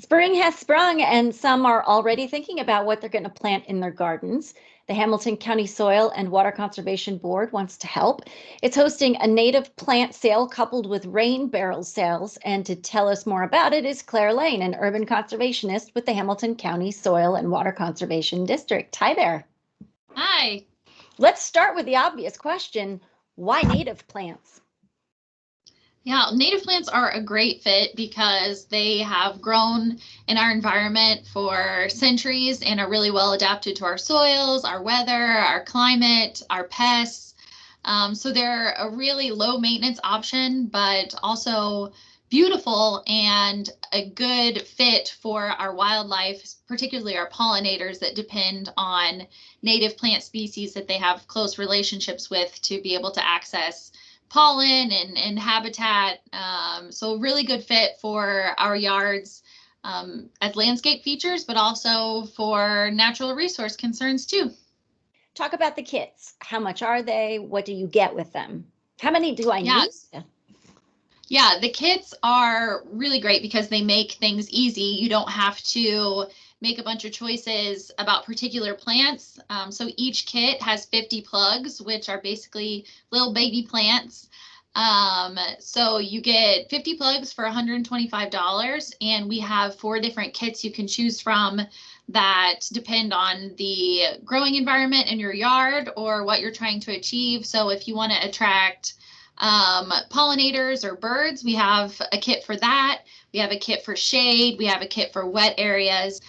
Spring has sprung, and some are already thinking about what they're going to plant in their gardens. The Hamilton County Soil and Water Conservation Board wants to help. It's hosting a native plant sale coupled with rain barrel sales. And to tell us more about it is Claire Lane, an urban conservationist with the Hamilton County Soil and Water Conservation District. Hi there. Hi. Let's start with the obvious question. Why native plants? Yeah, native plants are a great fit because they have grown in our environment for centuries and are really well adapted to our soils, our weather, our climate, our pests. So they're a really low maintenance option, but also beautiful and a good fit for our wildlife, particularly our pollinators that depend on native plant species that they have close relationships with to be able to access pollen and habitat. So really good fit for our yards as landscape features, but also for natural resource concerns too. Talk about the kits. How much are they? What do you get with them? How many do I need? Yeah, the kits are really great because they make things easy. You don't have to make a bunch of choices about particular plants. So each kit has 50 plugs, which are basically little baby plants. So you get 50 plugs for $125, and we have 4 different kits you can choose from that depend on the growing environment in your yard or what you're trying to achieve. So if you want to attract pollinators or birds, we have a kit for that. We have a kit for shade. We have a kit for wet areas.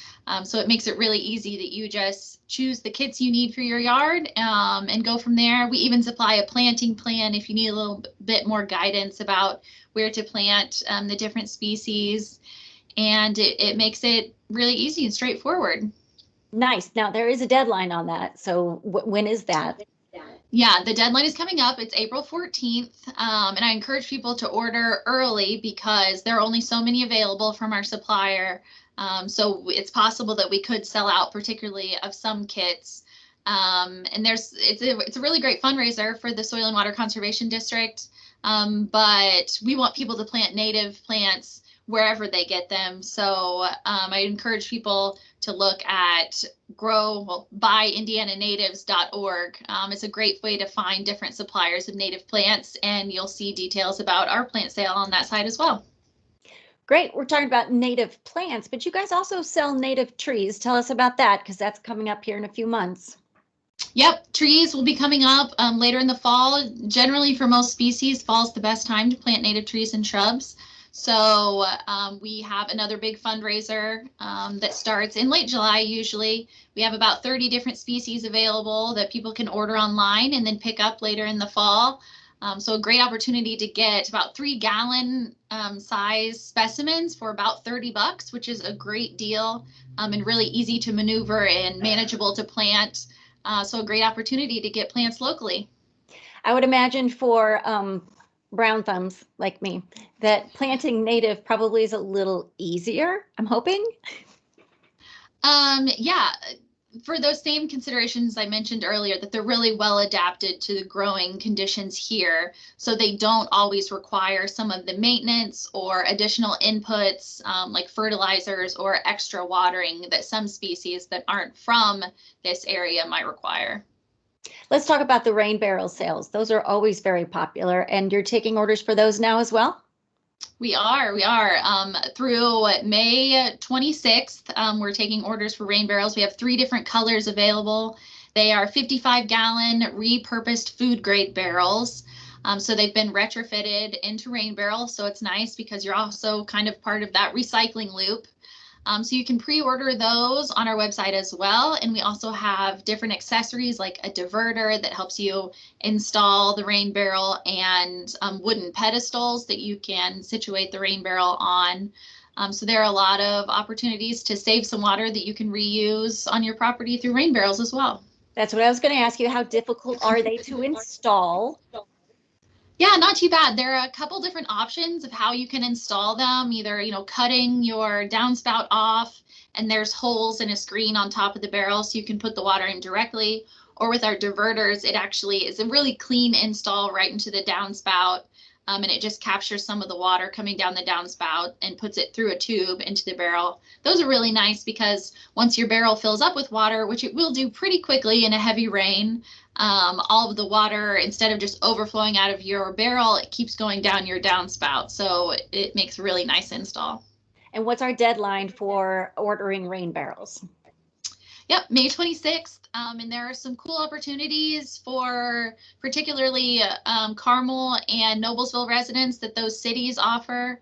So it makes it really easy that you just choose the kits you need for your yard and go from there. We even supply a planting plan if you need a little bit more guidance about where to plant the different species. And it makes it really easy and straightforward. Nice. Now, there is a deadline on that. So when is that? Yeah, the deadline is coming up. It's April 14th. And I encourage people to order early because there are only so many available from our supplier. So it's possible that we could sell out, particularly of some kits. And it's a really great fundraiser for the Soil and Water Conservation District. But we want people to plant native plants wherever they get them. So I encourage people to look at buyindiananatives.org. It's a great way to find different suppliers of native plants, and you'll see details about our plant sale on that site as well. Great. We're talking about native plants, but you guys also sell native trees. Tell us about that, because that's coming up here in a few months. Yep, trees will be coming up later in the fall. Generally, for most species, fall is the best time to plant native trees and shrubs. So we have another big fundraiser that starts in late July usually. We have about 30 different species available that people can order online and then pick up later in the fall. So a great opportunity to get about 3-gallon size specimens for about $30, which is a great deal and really easy to maneuver and manageable to plant. So a great opportunity to get plants locally. I would imagine for brown thumbs like me that planting native probably is a little easier, I'm hoping. Yeah, for those same considerations I mentioned earlier, that they're really well adapted to the growing conditions here. So they don't always require some of the maintenance or additional inputs like fertilizers or extra watering that some species that aren't from this area might require. Let's talk about the rain barrel sales. Those are always very popular, and you're taking orders for those now as well? We are. Through May 26th, we're taking orders for rain barrels. We have 3 different colors available. They are 55-gallon repurposed food grade barrels. So they've been retrofitted into rain barrels. So it's nice because you're also kind of part of that recycling loop. So you can pre-order those on our website as well. And we also have different accessories like a diverter that helps you install the rain barrel and wooden pedestals that you can situate the rain barrel on. So there are a lot of opportunities to save some water that you can reuse on your property through rain barrels as well. That's what I was going to ask you. How difficult are they to install? Yeah, not too bad. There are a couple different options of how you can install them, either, cutting your downspout off and there's holes in a screen on top of the barrel so you can put the water in directly, or with our diverters, it actually is a really clean install right into the downspout. and it just captures some of the water coming down the downspout and puts it through a tube into the barrel. Those are really nice because once your barrel fills up with water, which it will do pretty quickly in a heavy rain, all of the water, instead of just overflowing out of your barrel, it keeps going down your downspout. So it makes a really nice install. And what's our deadline for ordering rain barrels? Yep, May 26th. And there are some cool opportunities for particularly Carmel and Noblesville residents that those cities offer.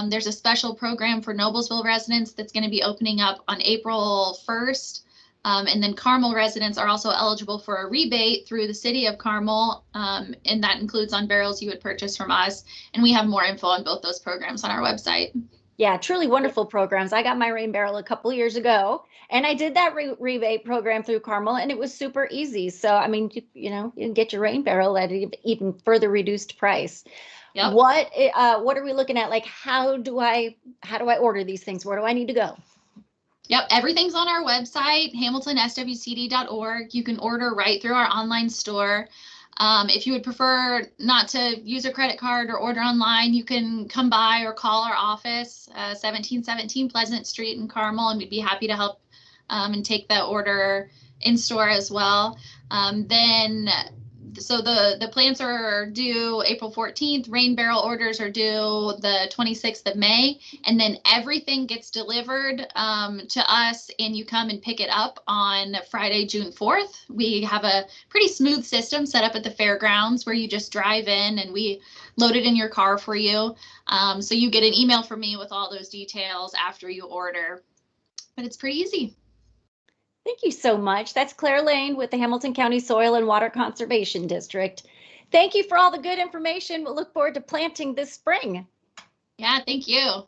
There's a special program for Noblesville residents that's going to be opening up on April 1st. And then Carmel residents are also eligible for a rebate through the city of Carmel, and that includes on barrels you would purchase from us. And we have more info on both those programs on our website. Yeah, truly wonderful programs. I got my rain barrel a couple of years ago, and I did that rebate program through Carmel, and it was super easy. So, I mean, you know, you can get your rain barrel at an even further reduced price. Yep. What are we looking at? Like, how do I order these things? Where do I need to go? Yep, everything's on our website, hamiltonswcd.org. You can order right through our online store. If you would prefer not to use a credit card or order online, you can come by or call our office, 1717 Pleasant Street in Carmel, and we'd be happy to help and take the order in store as well. So the plants are due April 14th. Rain barrel orders are due the 26th of May. And then everything gets delivered to us, and you come and pick it up on Friday, June 4th. We have a pretty smooth system set up at the fairgrounds where you just drive in and we load it in your car for you. So you get an email from me with all those details after you order. But it's pretty easy. Thank you so much. That's Claire Lane with the Hamilton County Soil and Water Conservation District. Thank you for all the good information. We'll look forward to planting this spring. Yeah, thank you.